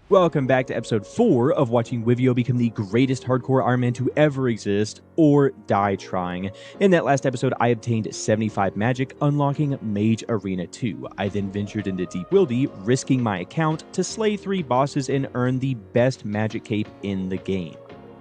Welcome back to episode 4 of watching Wivio become the greatest hardcore Ironman to ever exist, or die trying. In that last episode, I obtained 75 magic, unlocking Mage Arena 2. I then ventured into Deep Wildy, risking my account to slay 3 bosses and earn the best magic cape in the game.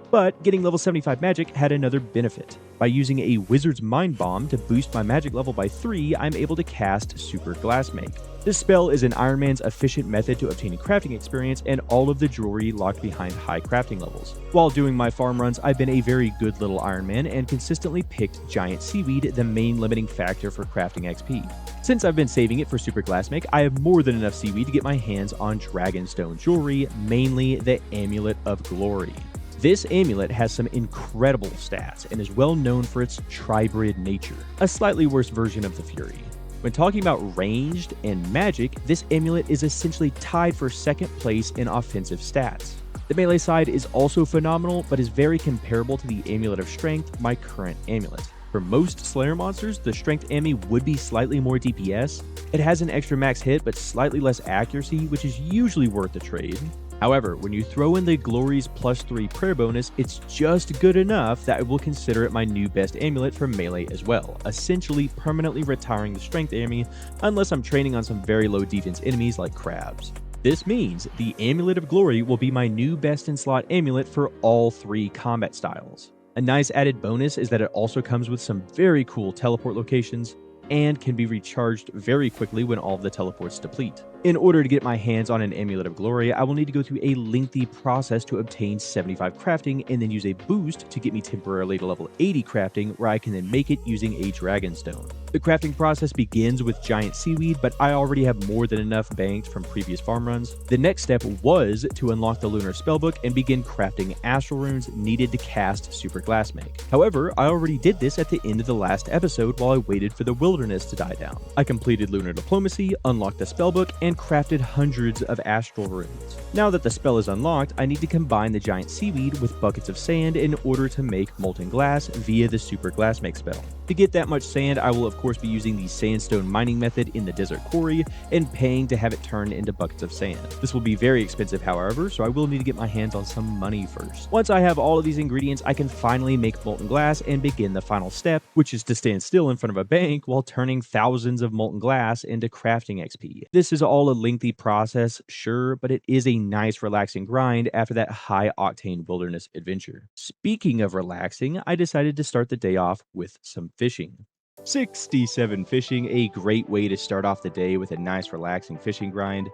But getting level 75 magic had another benefit. By using a Wizard's Mind Bomb to boost my magic level by 3, I'm able to cast Super Glass Make. This spell is an Ironman's efficient method to obtaining crafting experience and all of the jewelry locked behind high crafting levels. While doing my farm runs, I've been a very good little Ironman and consistently picked Giant Seaweed, the main limiting factor for crafting XP. Since I've been saving it for Super Glass Make, I have more than enough seaweed to get my hands on Dragonstone jewelry, mainly the Amulet of Glory. This amulet has some incredible stats and is well known for its tribrid nature, a slightly worse version of the Fury. When talking about ranged and magic, this amulet is essentially tied for second place in offensive stats. The melee side is also phenomenal, but is very comparable to the Amulet of Strength, my current amulet. For most Slayer monsters, the Strength Ami would be slightly more DPS. It has an extra max hit, but slightly less accuracy, which is usually worth the trade. However, when you throw in the Glory's +3 prayer bonus, it's just good enough that I will consider it my new best amulet for melee as well, essentially permanently retiring the Strength Ami unless I'm training on some very low defense enemies like crabs. This means the Amulet of Glory will be my new best in slot amulet for all 3 combat styles. A nice added bonus is that it also comes with some very cool teleport locations and can be recharged very quickly when all of the teleports deplete. In order to get my hands on an Amulet of Glory, I will need to go through a lengthy process to obtain 75 crafting and then use a boost to get me temporarily to level 80 crafting, where I can then make it using a Dragonstone. The crafting process begins with Giant Seaweed, but I already have more than enough banked from previous farm runs. The next step was to unlock the Lunar Spellbook and begin crafting Astral Runes needed to cast Super Glass Make. However, I already did this at the end of the last episode while I waited for the Wilderness to die down. I completed Lunar Diplomacy, unlocked the Spellbook, and crafted hundreds of Astral Runes. Now that the spell is unlocked, I need to combine the Giant Seaweed with buckets of sand in order to make Molten Glass via the Super Glass Make spell. To get that much sand, I will of course be using the sandstone mining method in the desert quarry and paying to have it turned into buckets of sand. This will be very expensive, however, so I will need to get my hands on some money first. Once I have all of these ingredients, I can finally make molten glass and begin the final step, which is to stand still in front of a bank while turning thousands of molten glass into crafting XP. This is all a lengthy process, sure, but it is a nice relaxing grind after that high octane wilderness adventure. Speaking of relaxing, I decided to start the day off with some fishing. 67 fishing, a great way to start off the day with a nice relaxing fishing grind.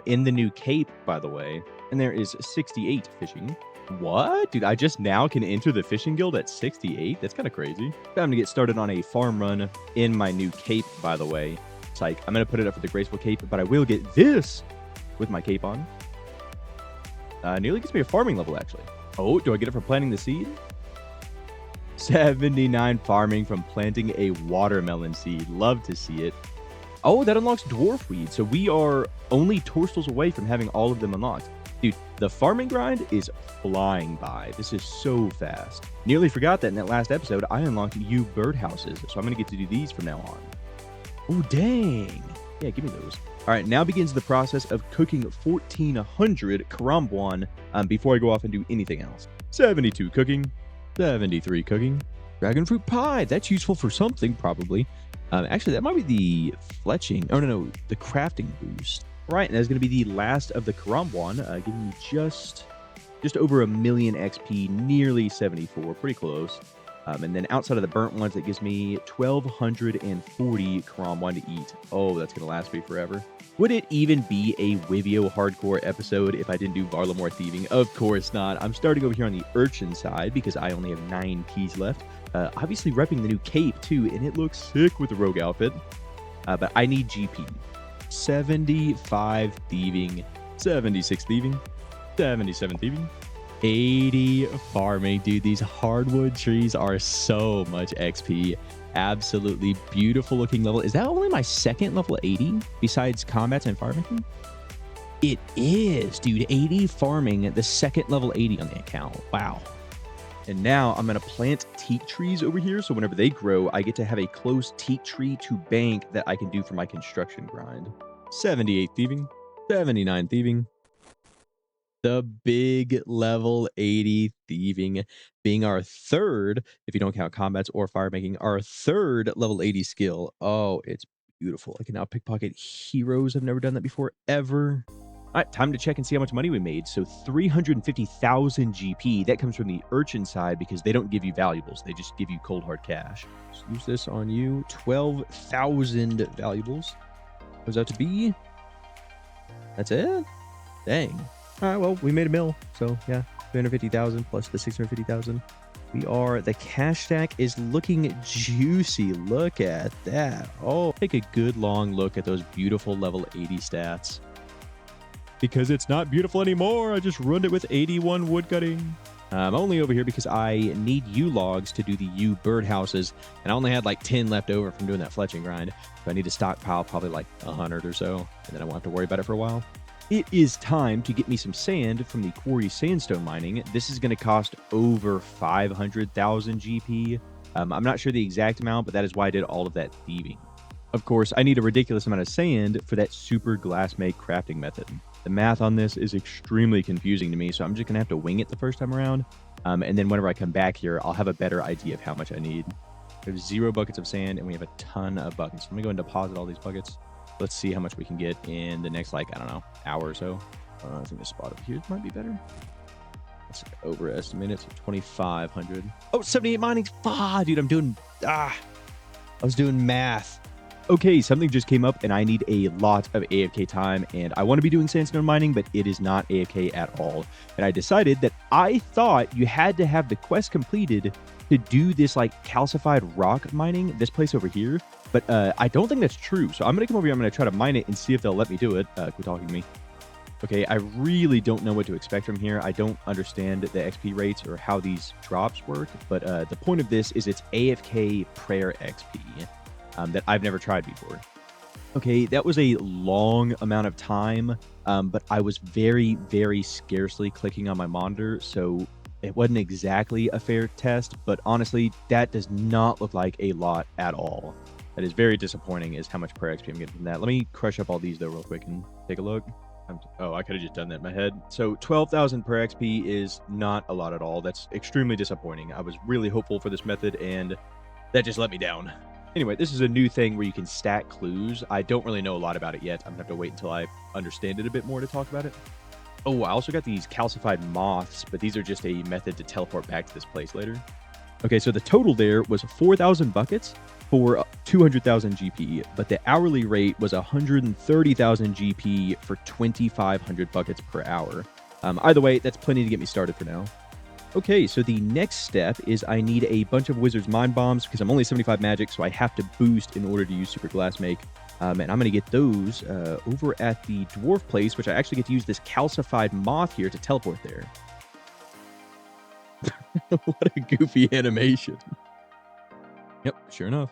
In the new cape, by the way, and there is 68 fishing. What? Dude, I just now can enter the fishing guild at 68? That's kind of crazy. Time to get started on a farm run in my new cape, by the way. It's like, I'm going to put it up for the graceful cape, but I will get this with my cape on. Nearly gets me a farming level, actually. Oh, do I get it for planting the seed? 79 farming from planting a watermelon seed. Love to see it. Oh, that unlocks dwarf weed. So we are only torstals away from having all of them unlocked. Dude, the farming grind is flying by. This is so fast. Nearly forgot that in that last episode, I unlocked you birdhouses. So I'm going to get to do these from now on. Oh, dang. Yeah, give me those. All right, now begins the process of cooking 1,400 karambuan before I go off and do anything else. 72 cooking. 73 cooking. Dragon fruit pie. That's useful for something, probably. Actually, that might be the fletching. Oh, no. The crafting boost. Right, and that's going to be the last of the karambuan, giving me just over 1,000,000 XP, nearly 74. Pretty close. And then outside of the burnt ones, it gives me 1,240 karambuan to eat. Oh, that's going to last me forever. Would it even be a Wivio hardcore episode if I didn't do Varlamore thieving? Of course not. I'm starting over here on the urchin side because I only have 9 keys left. Obviously repping the new cape too, and it looks sick with the rogue outfit. But I need GP. 75 thieving, 76 thieving, 77 thieving, 80 farming. Dude, these hardwood trees are so much XP. Absolutely beautiful looking level. Is that only my second level 80 besides combats and farming? It is, dude. 80 farming, the second level 80 on the account. Wow. And now I'm going to plant teak trees over here, so whenever they grow, I get to have a close teak tree to bank that I can do for my construction grind. 78 thieving, 79 thieving, The big level 80 thieving being our third, if you don't count combats or fire making, our third level 80 skill. Oh, it's beautiful. I can now pickpocket heroes. I've never done that before, ever. All right, time to check and see how much money we made. So 350,000 GP. That comes from the urchin side because they don't give you valuables. They just give you cold hard cash. Let's use this on you. 12,000 valuables. Goes out to be. That's it? Dang. All right, well, we made a mill. So yeah, 350,000 plus the 650,000. The cash stack is looking juicy. Look at that. Oh, take a good long look at those beautiful level 80 stats. Because it's not beautiful anymore. I just ruined it with 81 woodcutting. I'm only over here because I need U logs to do the U birdhouses, and I only had like 10 left over from doing that fletching grind. So I need to stockpile probably like 100 or so, and then I won't have to worry about it for a while. It is time to get me some sand from the quarry sandstone mining. This is going to cost over 500,000 GP. I'm not sure the exact amount, but that is why I did all of that thieving. Of course, I need a ridiculous amount of sand for that super glass make crafting method. The math on this is extremely confusing to me, so I'm just going to have to wing it the first time around. And then whenever I come back here, I'll have a better idea of how much I need. We have 0 buckets of sand, and we have a ton of buckets. I'm going to go and deposit all these buckets. Let's see how much we can get in the next, like, I don't know, hour or so. I think this spot over here might be better. Let's overestimate it. So 2,500. Oh, 78 mining. Dude, I was doing math. Okay, something just came up and I need a lot of AFK time, and I want to be doing sandstone mining, but it is not AFK at all. And I decided that I thought you had to have the quest completed to do this like calcified rock mining, this place over here. But I don't think that's true. So I'm going to come over here, I'm going to try to mine it and see if they'll let me do it. Quit talking to me. Okay, I really don't know what to expect from here. I don't understand the XP rates or how these drops work, but the point of this is it's AFK prayer XP. That I've never tried before. Okay, that was a long amount of time, but I was very, very scarcely clicking on my monitor, so it wasn't exactly a fair test, but honestly, that does not look like a lot at all. That is very disappointing, is how much prayer XP I'm getting from that. Let me crush up all these, though, real quick and take a look. Oh, I could have just done that in my head. So 12,000 per XP is not a lot at all. That's extremely disappointing. I was really hopeful for this method, and that just let me down. Anyway, this is a new thing where you can stack clues. I don't really know a lot about it yet. I'm going to have to wait until I understand it a bit more to talk about it. Oh, I also got these calcified moths, but these are just a method to teleport back to this place later. Okay, so the total there was 4,000 buckets for 200,000 GP, but the hourly rate was 130,000 GP for 2,500 buckets per hour. Either way, that's plenty to get me started for now. Okay, so the next step is I need a bunch of Wizard's Mind Bombs because I'm only 75 magic, so I have to boost in order to use Super Glass Make. And I'm going to get those over at the Dwarf place, which I actually get to use this calcified moth here to teleport there. What a goofy animation. Yep, sure enough.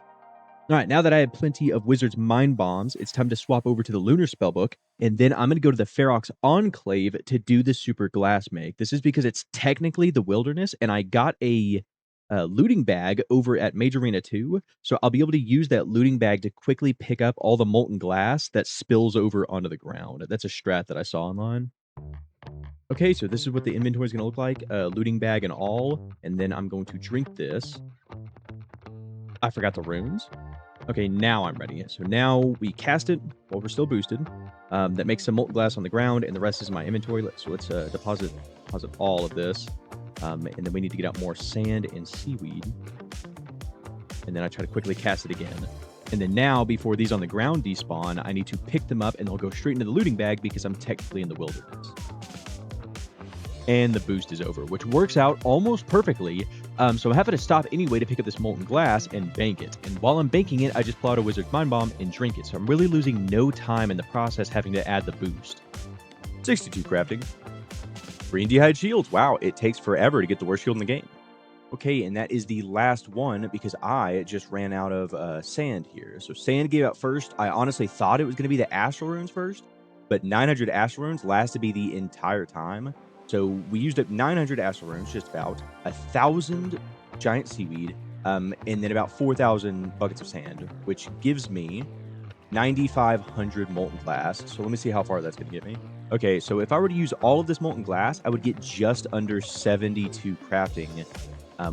All right, now that I have plenty of Wizard's Mind Bombs, it's time to swap over to the Lunar Spellbook, and then I'm going to go to the Ferox Enclave to do the Super Glass Make. This is because it's technically the wilderness, and I got a looting bag over at Major Arena 2, so I'll be able to use that looting bag to quickly pick up all the molten glass that spills over onto the ground. That's a strat that I saw online. Okay, so this is what the inventory is going to look like, looting bag and all, and then I'm going to drink this. I forgot the runes. Okay, now I'm ready. So now we cast it while we're still boosted. That makes some molten glass on the ground, and the rest is in my inventory. So let's deposit all of this. And then we need to get out more sand and seaweed. And then I try to quickly cast it again. And then now, before these on the ground despawn, I need to pick them up, and they'll go straight into the looting bag because I'm technically in the wilderness. And the boost is over, which works out almost perfectly. So I'm having to stop anyway to pick up this molten glass and bank it. And while I'm banking it, I just pull out a Wizard's Mind Bomb and drink it. So I'm really losing no time in the process having to add the boost. 62 crafting. Green Dehyde shields. Wow, it takes forever to get the worst shield in the game. Okay, and that is the last one because I just ran out of sand here. So sand gave out first. I honestly thought it was going to be the Astral Runes first, but 900 Astral Runes lasted me the entire time. So we used up 900 Astral Runes, just about 1,000 giant seaweed, and then about 4,000 buckets of sand, which gives me 9,500 molten glass. So let me see how far that's going to get me. Okay, so if I were to use all of this molten glass, I would get just under 72 crafting,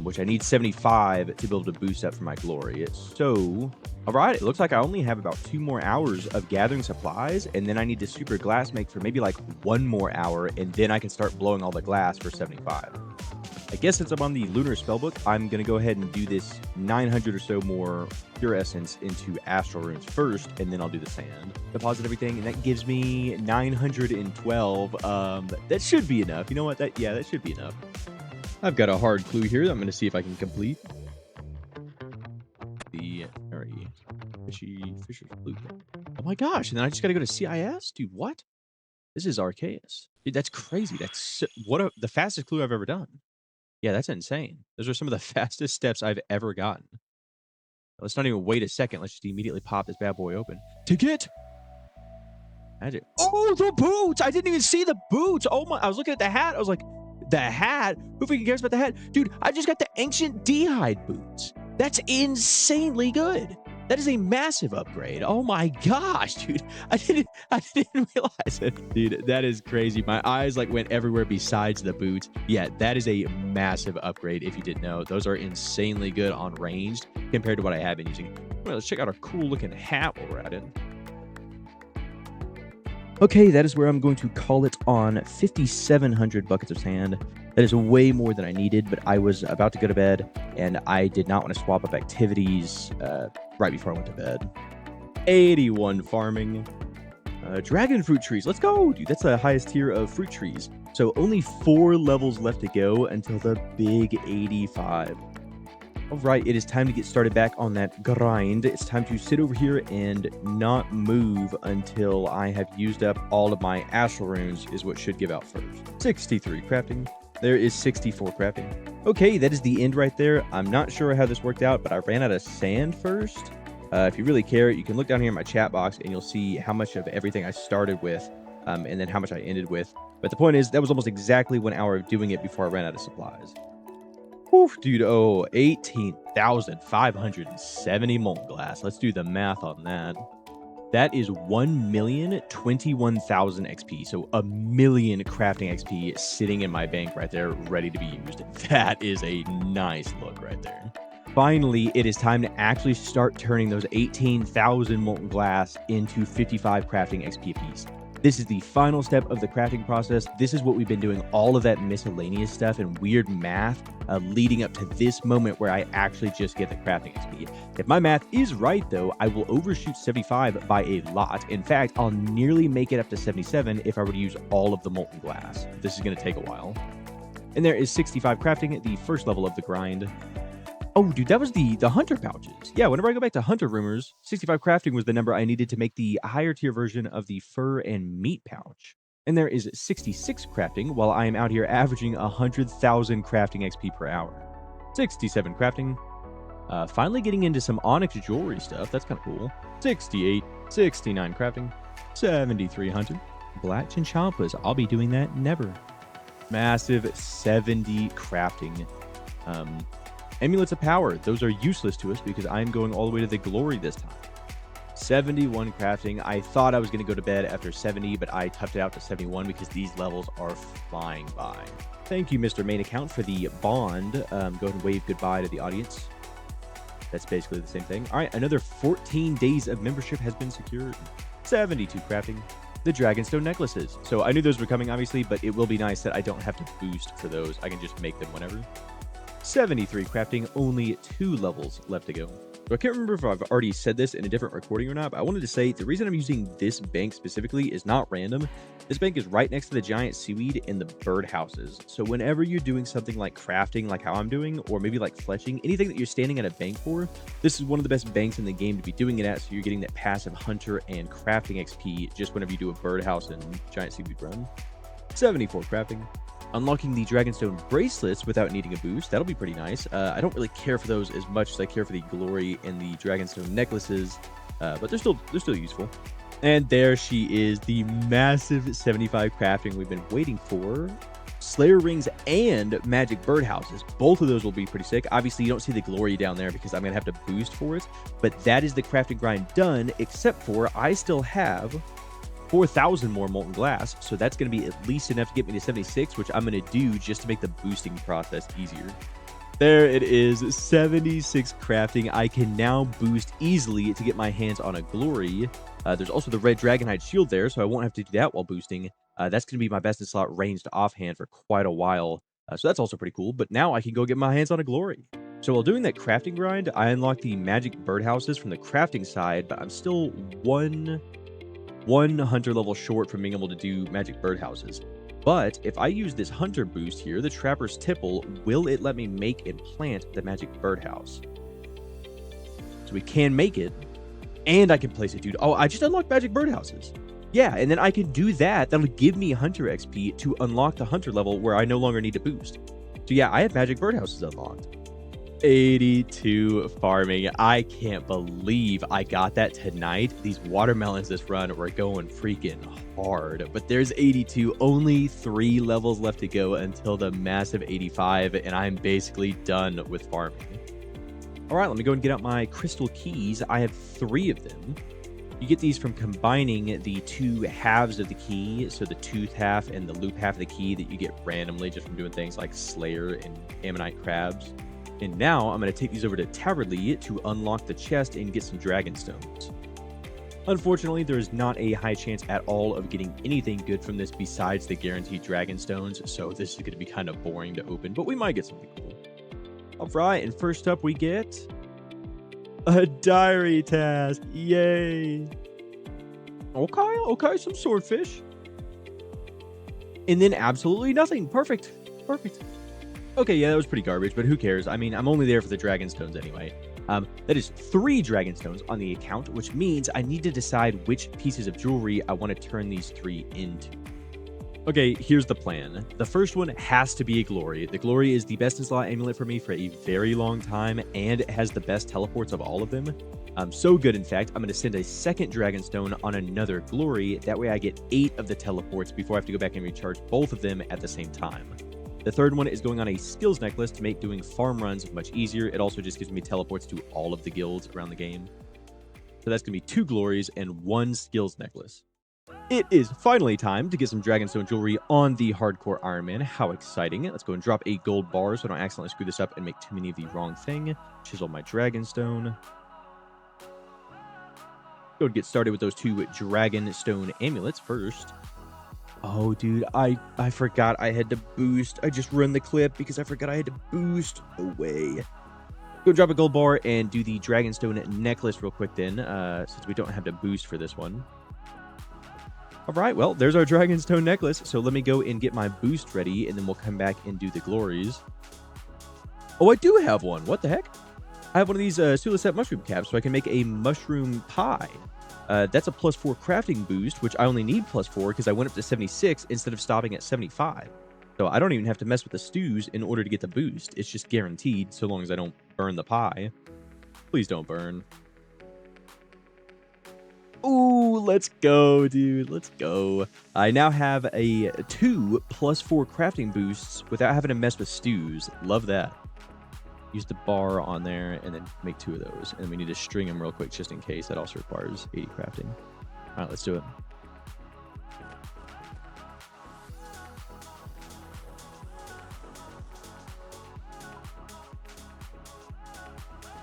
which I need 75 to be able to boost up for my glory. So, all right, it looks like I only have about 2 more hours of gathering supplies, and then I need to super glass make for maybe like 1 more hour, and then I can start blowing all the glass for 75. I guess since I'm on the lunar spellbook, I'm going to go ahead and do this 900 or so more pure essence into astral runes first, and then I'll do the sand. Deposit everything, and that gives me 912. That should be enough. You know what? That should be enough. I've got a hard clue here that I'm going to see if I can complete. The very fisher's clue. Oh my gosh, and then I just got to go to CIS? Dude, what? This is Arceus. Dude, that's crazy. That's the fastest clue I've ever done. Yeah, that's insane. Those are some of the fastest steps I've ever gotten. Let's not even wait a second. Let's just immediately pop this bad boy open. Ticket! Magic. Oh, the boots! I didn't even see the boots! Oh my, I was looking at the hat. I was like, the hat? Who freaking cares about the hat? Dude, I just got the ancient D'hide boots. That's insanely good. That is a massive upgrade. Oh my gosh, dude. I didn't realize it. Dude, that is crazy. My eyes like went everywhere besides the boots. Yeah, that is a massive upgrade if you didn't know. Those are insanely good on ranged compared to what I have been using. Well, let's check out our cool looking hat while we're at it. Okay, that is where I'm going to call it on 5,700 buckets of sand. That is way more than I needed, but I was about to go to bed, and I did not want to swap up activities right before I went to bed. 81 farming. Dragon fruit trees. Let's go, dude. That's the highest tier of fruit trees. So only 4 levels left to go until the big 85. All right, it is time to get started back on that grind. It's time to sit over here and not move until I have used up all of my astral runes is what should give out first. 63 crafting. There is 64 crafting. Okay, that is the end right there. I'm not sure how this worked out, but I ran out of sand first. If you really care, you can look down here in my chat box and you'll see how much of everything I started with and then how much I ended with. But the point is, that was almost exactly 1 hour of doing it before I ran out of supplies. Oof, dude, 18,570 molten glass. Let's do the math on that. That is 1,021,000 XP. So 1,000,000 crafting XP sitting in my bank right there, ready to be used. That is a nice look right there. Finally, it is time to actually start turning those 18,000 molten glass into 55 crafting XP apiece. This is the final step of the crafting process. This is what we've been doing, all of that miscellaneous stuff and weird math leading up to this moment where I actually just get the crafting XP. If my math is right, though, I will overshoot 75 by a lot. In fact, I'll nearly make it up to 77 if I were to use all of the molten glass. This is going to take a while. And there is 65 crafting, the first level of the grind. Oh, dude, that was the hunter pouches. Yeah, whenever I go back to hunter rumors, 65 crafting was the number I needed to make the higher tier version of the fur and meat pouch. And there is 66 crafting while I am out here averaging 100,000 crafting XP per hour. 67 crafting. Finally getting into some onyx jewelry stuff. That's kind of cool. 68, 69 crafting. 73 hunter. Black chinchampas. I'll be doing that never. Massive 70 crafting. Amulets of power, those are useless to us because I'm going all the way to the glory this time. 71 crafting. I thought I was going to go to bed after 70, but I toughed it out to 71 because these levels are flying by. Thank you, Mr. Main Account, for the bond. Go ahead and wave goodbye to the audience. That's basically the same thing. All right, another 14 days of membership has been secured. 72 crafting. The Dragonstone necklaces. So I knew those were coming, obviously, but it will be nice that I don't have to boost for those. I can just make them whenever. 73 crafting, only 2 levels left to go. So I can't remember if I've already said this in a different recording or not, but I wanted to say the reason I'm using this bank specifically is not random. This bank is right next to the giant seaweed and the bird houses. So whenever you're doing something like crafting, like how I'm doing, or maybe like fletching, anything that you're standing at a bank for, this is one of the best banks in the game to be doing it at, so you're getting that passive hunter and crafting XP just whenever you do a birdhouse and giant seaweed run. 74 crafting. Unlocking the Dragonstone bracelets without needing a boost. That'll be pretty nice. I don't really care for those as much as I care for the glory and the Dragonstone necklaces, but they're still useful. And there she is, the massive 75 crafting we've been waiting for. Slayer rings and magic birdhouses. Both of those will be pretty sick. Obviously, you don't see the glory down there because I'm going to have to boost for it, but that is the crafting grind done, except for I still have 4,000 more molten glass, so that's going to be at least enough to get me to 76, which I'm going to do just to make the boosting process easier. There it is, 76 crafting. I can now boost easily to get my hands on a glory. There's also the red dragonhide shield there, so I won't have to do that while boosting. That's going to be my best in slot ranged offhand for quite a while, so that's also pretty cool. But now I can go get my hands on a glory. So while doing that crafting grind, I unlocked the magic birdhouses from the crafting side, but I'm still one hunter level short from being able to do magic birdhouses. But if I use this hunter boost here, the Trapper's Tipple, will it let me make and plant the magic birdhouse? So we can make it, and I can place it, dude. Oh, I just unlocked magic birdhouses. Yeah, and then I can do that. That'll give me hunter XP to unlock the hunter level where I no longer need to boost. So yeah, I have magic birdhouses unlocked. 82 farming. I can't believe I got that tonight. These watermelons this run were going freaking hard, but there's 82, only 3 levels left to go until the massive 85, and I'm basically done with farming. All right, let me go and get out my crystal keys. I have 3 of them. You get these from combining the 2 halves of the key, so the tooth half and the loop half of the key that you get randomly just from doing things like Slayer and Ammonite crabs. And now I'm going to take these over to Taverly to unlock the chest and get some dragon stones. Unfortunately, there is not a high chance at all of getting anything good from this besides the guaranteed dragon stones, so this is going to be kind of boring to open, but we might get something cool. All right, and first up we get a diary task. Yay! Okay, some swordfish. And then absolutely nothing. Perfect. Okay, yeah, that was pretty garbage, but who cares? I mean, I'm only there for the dragon stones anyway. That is 3 dragon stones on the account, which means I need to decide which pieces of jewelry I want to turn these 3 into. Okay, here's the plan. The first one has to be a glory. The glory is the best in slot amulet for me for a very long time, and it has the best teleports of all of them. So good, in fact, I'm going to send a second dragon stone on another glory. That way I get 8 of the teleports before I have to go back and recharge both of them at the same time. The third one is going on a skills necklace to make doing farm runs much easier. It also just gives me teleports to all of the guilds around the game. So that's going to be 2 glories and 1 skills necklace. It is finally time to get some Dragonstone jewelry on the Hardcore Ironman. How exciting. Let's go and drop a gold bar so I don't accidentally screw this up and make too many of the wrong thing. Chisel my Dragonstone. Go and get started with those 2 Dragonstone amulets first. Oh, dude, I forgot I had to boost. I just run the clip because I forgot I had to boost. No way. Go drop a gold bar and do the Dragonstone necklace real quick then, since we don't have to boost for this one. All right, well, there's our Dragonstone necklace. So let me go and get my boost ready, and then we'll come back and do the glories. Oh, I do have one. What the heck? I have one of these Sulicet mushroom caps, so I can make a mushroom pie. That's a +4 crafting boost, which I only need +4 because I went up to 76 instead of stopping at 75. So I don't even have to mess with the stews in order to get the boost. It's just guaranteed so long as I don't burn the pie. Please don't burn. Ooh, let's go, dude. Let's go. I now have a 2 +4 crafting boosts without having to mess with stews. Love that. Use the bar on there and then make 2 of those. And we need to string them real quick just in case. That also requires 80 crafting. All right, let's do it.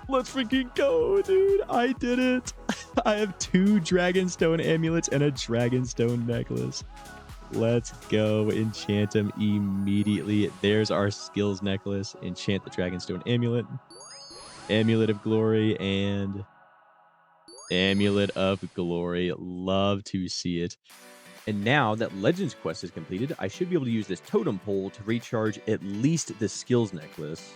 Let's freaking go, dude. I did it. I have 2 Dragonstone amulets and a Dragonstone necklace. Let's go. Enchant them immediately. There's our skills necklace. Enchant the Dragonstone amulet. Amulet of glory and amulet of glory. Love to see it. And now that Legends quest is completed, I should be able to use this totem pole to recharge at least the skills necklace.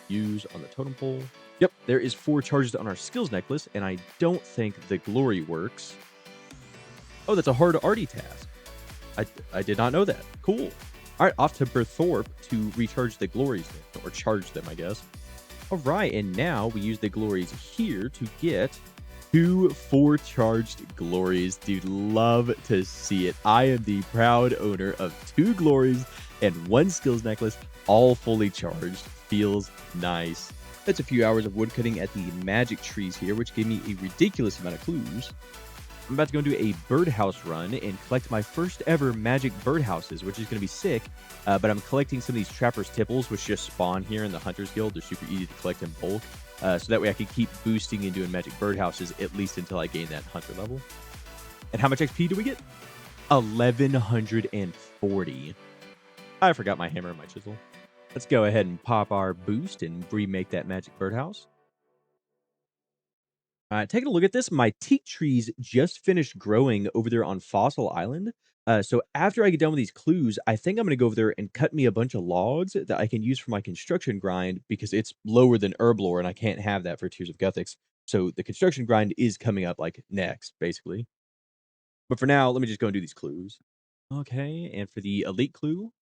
Use on the totem pole. Yep, there is 4 charges on our skills necklace, and I don't think the glory works. Oh, that's a hard arty task. I did not know that. Cool. All right, off to Berthorpe to recharge the glories, or charge them, I guess. All right, and now we use the glories here to get 2 4-charged glories. Dude, love to see it. I am the proud owner of 2 glories and 1 skills necklace, all fully charged. Feels nice. That's a few hours of woodcutting at the magic trees here, which gave me a ridiculous amount of clues. I'm about to go and do a birdhouse run and collect my first ever magic birdhouses, which is going to be sick. But I'm collecting some of these Trapper's Tipples, which just spawn here in the Hunter's Guild. They're super easy to collect in bulk. So that way I can keep boosting and doing magic birdhouses at least until I gain that Hunter level. And how much XP do we get? 1140. I forgot my hammer and my chisel. Let's go ahead and pop our boost and remake that magic birdhouse. Taking a look at this, my teak trees just finished growing over there on Fossil Island. So after I get done with these clues, I think I'm going to go over there and cut me a bunch of logs that I can use for my construction grind because it's lower than herb lore and I can't have that for Tears of Guthix. So the construction grind is coming up like next, basically. But for now, let me just go and do these clues. Okay, and for the elite clue,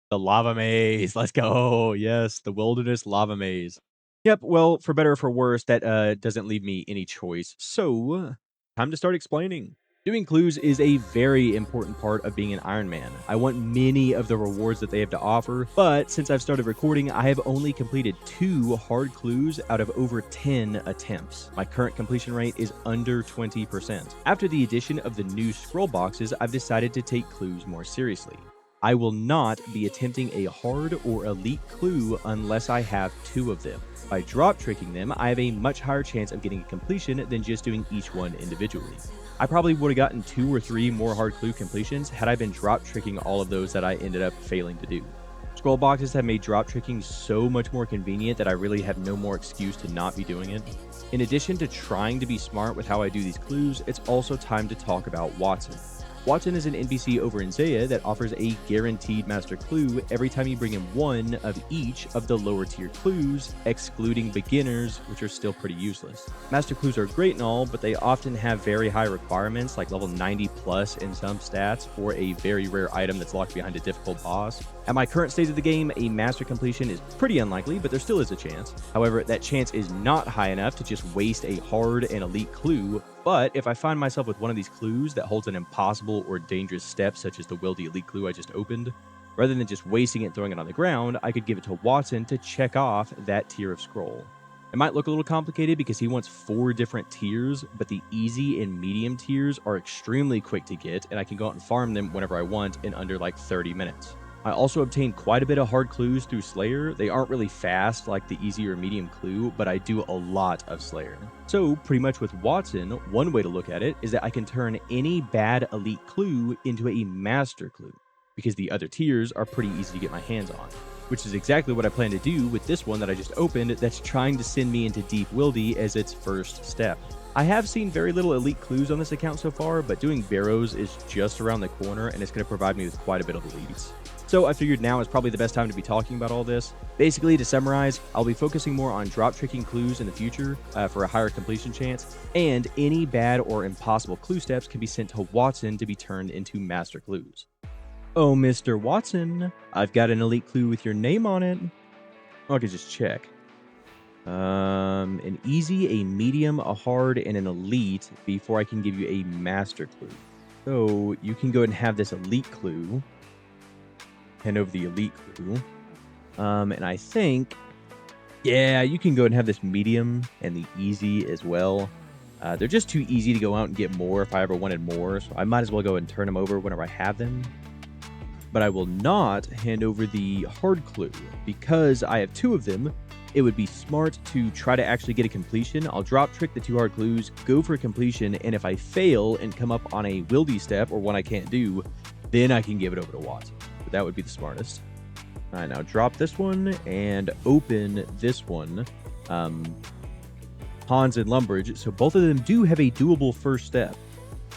the lava maze. Let's go. Yes, the wilderness lava maze. Yep, well, for better or for worse, that doesn't leave me any choice. So, time to start explaining. Doing clues is a very important part of being an Ironman. I want many of the rewards that they have to offer, but since I've started recording, I have only completed 2 hard clues out of over 10 attempts. My current completion rate is under 20%. After the addition of the new scroll boxes, I've decided to take clues more seriously. I will not be attempting a hard or elite clue unless I have 2 of them. By drop tricking them, I have a much higher chance of getting a completion than just doing each one individually. I probably would have gotten 2 or 3 more hard clue completions had I been drop tricking all of those that I ended up failing to do. Scroll boxes have made drop tricking so much more convenient that I really have no more excuse to not be doing it. In addition to trying to be smart with how I do these clues, it's also time to talk about Watson. Watson is an NPC over in Zaya that offers a guaranteed master clue every time you bring in 1 of each of the lower tier clues, excluding beginners, which are still pretty useless. Master clues are great and all, but they often have very high requirements, like level 90 plus in some stats, or a very rare item that's locked behind a difficult boss. At my current stage of the game, a master completion is pretty unlikely, but there still is a chance. However, that chance is not high enough to just waste a hard and elite clue. But if I find myself with one of these clues that holds an impossible or dangerous step, such as the Wildy Elite clue I just opened, rather than just wasting it and throwing it on the ground, I could give it to Watson to check off that tier of scroll. It might look a little complicated because he wants 4 different tiers, but the easy and medium tiers are extremely quick to get, and I can go out and farm them whenever I want in under like 30 minutes. I also obtained quite a bit of hard clues through Slayer. They aren't really fast like the easy or medium clue, but I do a lot of Slayer. So pretty much with Watson, one way to look at it is that I can turn any bad elite clue into a master clue, because the other tiers are pretty easy to get my hands on, which is exactly what I plan to do with this one that I just opened that's trying to send me into Deep Wildy as its first step. I have seen very little elite clues on this account so far, but doing Barrows is just around the corner and it's going to provide me with quite a bit of elites. So I figured now is probably the best time to be talking about all this. Basically, to summarize, I'll be focusing more on drop tricking clues in the future for a higher completion chance, and any bad or impossible clue steps can be sent to Watson to be turned into master clues. Oh, Mr. Watson, I've got an elite clue with your name on it. I could just check. An easy, a medium, a hard, and an elite before I can give you a master clue. So you can go ahead and have this elite clue. Hand over the elite clue. And I think, yeah, you can go and have this medium and the easy as well. They're just too easy to go out and get more if I ever wanted more, so I might as well go and turn them over whenever I have them. But I will not hand over the hard clue because I have 2 of them. It would be smart to try to actually get a completion. I'll drop trick the 2 hard clues, go for a completion, and if I fail and come up on a wildy step or one I can't do, then I can give it over to Watson. But that would be the smartest. All right, now drop this one and open this one. Hans and Lumbridge, so both of them do have a doable first step.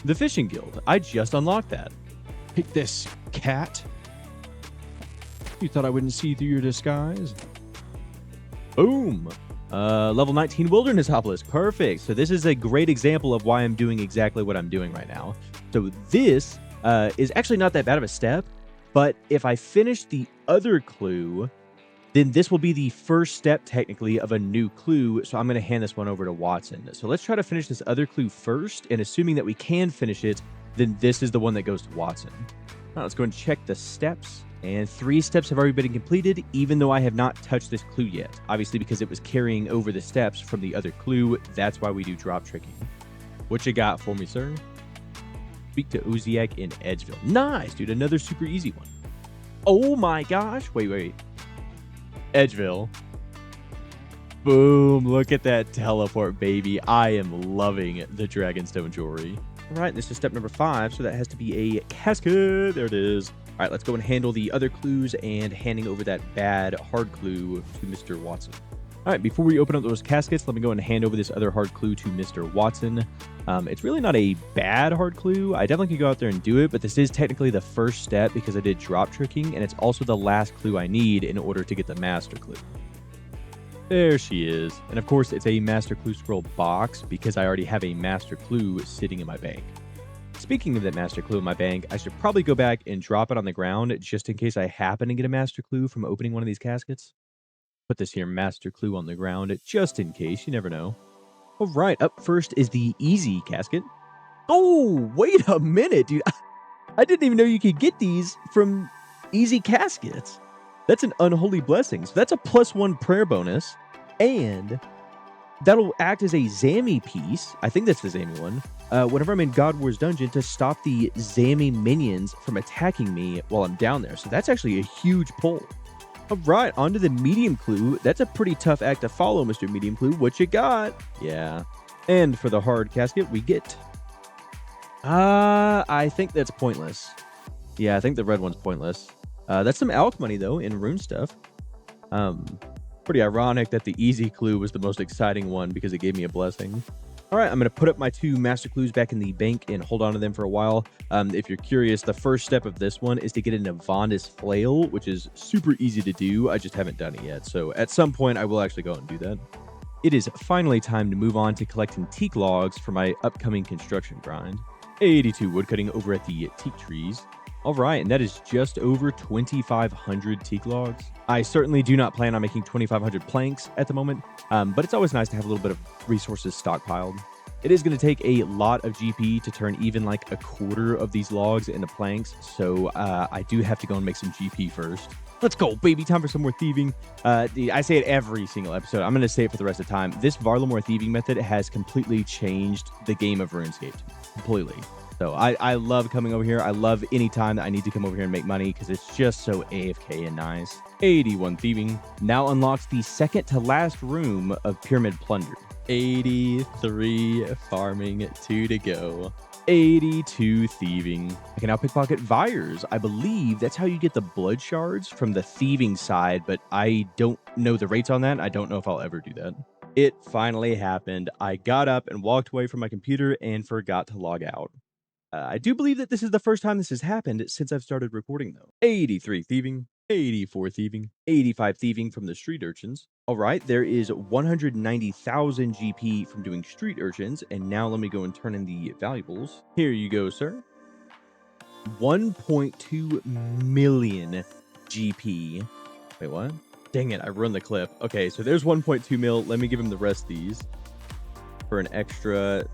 The Fishing Guild, I just unlocked that. Take this, cat. You thought I wouldn't see through your disguise? Boom! Level 19 Wilderness Obelisk, perfect. So this is a great example of why I'm doing exactly what I'm doing right now. So this is actually not that bad of a step, but if I finish the other clue, then this will be the first step technically of a new clue. So I'm going to hand this one over to Watson. So let's try to finish this other clue first, and assuming that we can finish it, then this is the one that goes to Watson. Now let's go and check the steps. And 3 steps have already been completed, even though I have not touched this clue yet. Obviously, because it was carrying over the steps from the other clue, that's why we do drop tricking. What you got for me, sir? Speak to Oziak in Edgeville. Nice, dude. Another super easy one. Oh my gosh. Wait. Edgeville. Boom. Look at that teleport, baby. I am loving the Dragonstone jewelry. All right, this is step number 5, so that has to be a casket. There it is. All right, let's go and handle the other clues and handing over that bad hard clue to Mr. Watson. All right, before we open up those caskets, let me go and hand over this other hard clue to Mr. Watson. It's really not a bad hard clue. I definitely could go out there and do it, but this is technically the first step because I did drop tricking, and it's also the last clue I need in order to get the master clue. There she is. And of course, it's a master clue scroll box because I already have a master clue sitting in my bank. Speaking of that master clue in my bank, I should probably go back and drop it on the ground just in case I happen to get a master clue from opening one of these caskets. Put this here master clue on the ground just in case. You never know. All right, up first is the easy casket. Oh, wait a minute, dude. I didn't even know you could get these from easy caskets. That's an unholy blessing. So that's a +1 prayer bonus. And that'll act as a Zammy piece. I think that's the Zammy one. Whenever I'm in God War's dungeon to stop the Zammy minions from attacking me while I'm down there. So that's actually a huge pull. All right, on to the medium clue. That's a pretty tough act to follow, Mr. Medium Clue. What you got? Yeah. And for the hard casket, we get... I think that's pointless. Yeah, I think the red one's pointless. That's some alch money, though, in rune stuff. Pretty ironic that the easy clue was the most exciting one because it gave me a blessing. All right, I'm going to put up my 2 master clues back in the bank and hold on to them for a while. If you're curious, the first step of this one is to get an Avandis flail, which is super easy to do. I just haven't done it yet. So at some point, I will actually go and do that. It is finally time to move on to collecting teak logs for my upcoming construction grind. 82 woodcutting over at the teak trees. All right, and that is just over 2,500 teak logs. I certainly do not plan on making 2,500 planks at the moment, but it's always nice to have a little bit of resources stockpiled. It is going to take a lot of GP to turn even like a quarter of these logs into planks, so I do have to go and make some GP first. Let's go, baby. Time for some more thieving. I say it every single episode. I'm going to say it for the rest of the time. This Varlamore thieving method has completely changed the game of RuneScape. Completely. So I love coming over here. I love any time that I need to come over here and make money because it's just so AFK and nice. 81 thieving now unlocks the second to last room of Pyramid Plunder. 83 farming, 2 to go. 82 thieving. I can now pickpocket Vyres. I believe that's how you get the blood shards from the thieving side, but I don't know the rates on that. I don't know if I'll ever do that. It finally happened. I got up and walked away from my computer and forgot to log out. I do believe that this is the first time this has happened since I've started recording, though. 83 thieving, 84 thieving, 85 thieving from the street urchins. All right, there is 190,000 GP from doing street urchins, and now let me go and turn in the valuables. Here you go, sir. 1.2 million GP. Wait, what? Dang it, I ruined the clip. Okay, so there's 1.2 mil. Let me give him the rest of these for an extra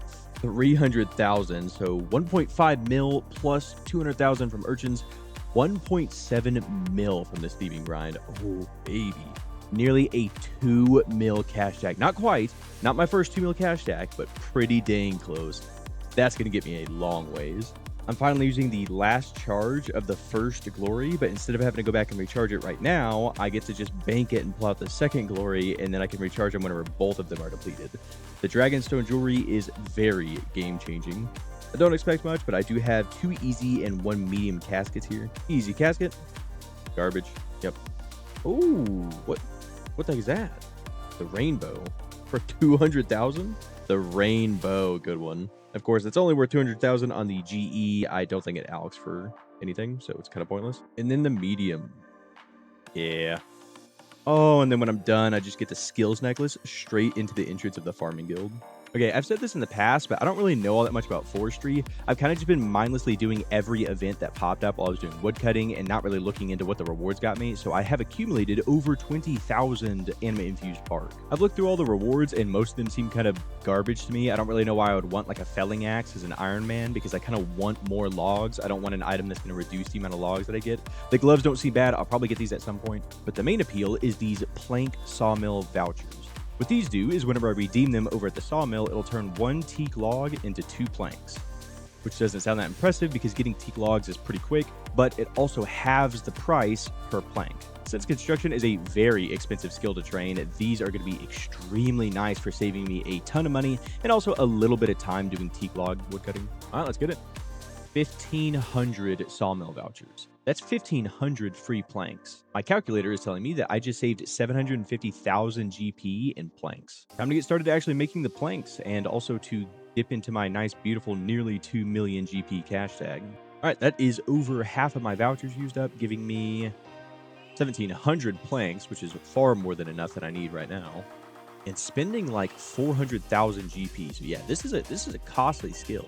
300,000. So 1.5 mil plus 200,000 from urchins, 1.7 mil from this thieving grind. Oh, baby. Nearly a 2 mil cash stack. Not quite. Not my first 2 mil cash stack, but pretty dang close. That's going to get me a long ways. I'm finally using the last charge of the first glory, but instead of having to go back and recharge it right now, I get to just bank it and pull out the second glory, and then I can recharge them whenever both of them are depleted. The Dragonstone jewelry is very game-changing. I don't expect much, but I do have 2 easy and 1 medium caskets here. Easy casket. Garbage. Yep. Oh, what the heck is that? The rainbow for 200,000? The rainbow, good one. Of course, it's only worth 200,000 on the GE. I don't think it allocs for anything, so it's kind of pointless. And then the medium. Yeah. Oh, and then when I'm done, I just get the skills necklace straight into the entrance of the farming guild. Okay, I've said this in the past, but I don't really know all that much about forestry. I've kind of just been mindlessly doing every event that popped up while I was doing woodcutting and not really looking into what the rewards got me, so I have accumulated over 20,000 anima-infused bark. I've looked through all the rewards, and most of them seem kind of garbage to me. I don't really know why I would want like a felling axe as an Ironman, because I kind of want more logs. I don't want an item that's going to reduce the amount of logs that I get. The gloves don't seem bad. I'll probably get these at some point. But the main appeal is these plank sawmill vouchers, What these do is whenever I redeem them over at the sawmill, it'll turn 1 teak log into 2 planks, which doesn't sound that impressive because getting teak logs is pretty quick, but it also halves the price per plank. Since construction is a very expensive skill to train, these are going to be extremely nice for saving me a ton of money and also a little bit of time doing teak log woodcutting. All right, let's get it. 1,500 sawmill vouchers. That's 1,500 free planks. My calculator is telling me that I just saved 750,000 GP in planks. Time to get started actually making the planks and also to dip into my nice, beautiful, nearly 2 million GP cash tag. All right, that is over half of my vouchers used up, giving me 1,700 planks, which is far more than enough that I need right now, and spending like 400,000 GP. So yeah, this is a costly skill.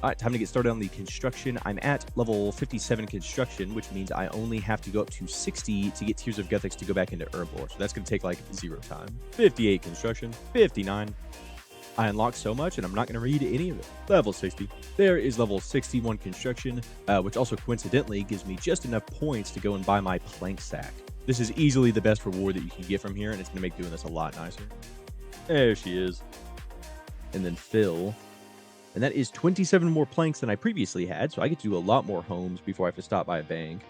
All right, time to get started on the construction. I'm at level 57 construction, which means I only have to go up to 60 to get Tears of Guthix to go back into Herblore. So that's going to take like 0 time. 58 construction, 59. I unlocked so much, and I'm not going to read any of it. Level 60. There is level 61 construction, which also coincidentally gives me just enough points to go and buy my plank sack. This is easily the best reward that you can get from here, and it's going to make doing this a lot nicer. There she is. And then Phil. And that is 27 more planks than I previously had, so I get to do a lot more homes before I have to stop by a bank.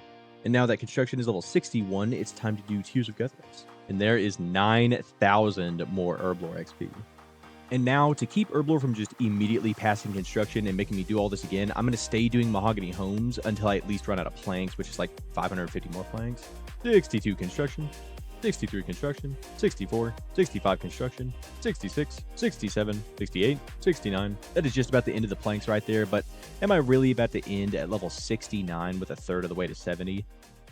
And now that construction is level 61, it's time to do Tears of Guthix. And there is 9,000 more Herblore XP. And now, to keep Herblore from just immediately passing construction and making me do all this again, I'm going to stay doing mahogany homes until I at least run out of planks, which is like 550 more planks. 62 construction. 63 construction, 64, 65 construction, 66, 67, 68, 69. That is just about the end of the planks right there, but am I really about to end at level 69 with a third of the way to 70?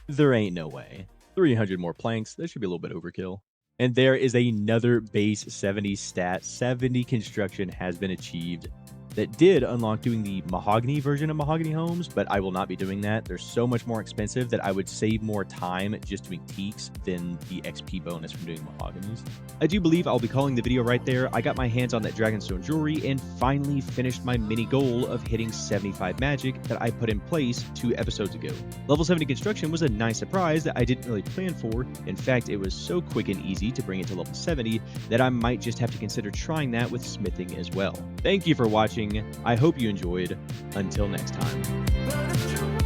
There ain't no way. 300 more planks, that should be a little bit overkill. And there is another base 70 stat. 70 construction has been achieved. That did unlock doing the mahogany version of mahogany homes, but I will not be doing that. They're so much more expensive that I would save more time just doing teaks than the XP bonus from doing mahoganies. I do believe I'll be calling the video right there. I got my hands on that Dragonstone jewelry and finally finished my mini goal of hitting 75 magic that I put in place 2 episodes ago. Level 70 construction was a nice surprise that I didn't really plan for. In fact, it was so quick and easy to bring it to level 70 that I might just have to consider trying that with smithing as well. Thank you for watching. I hope you enjoyed. Until next time.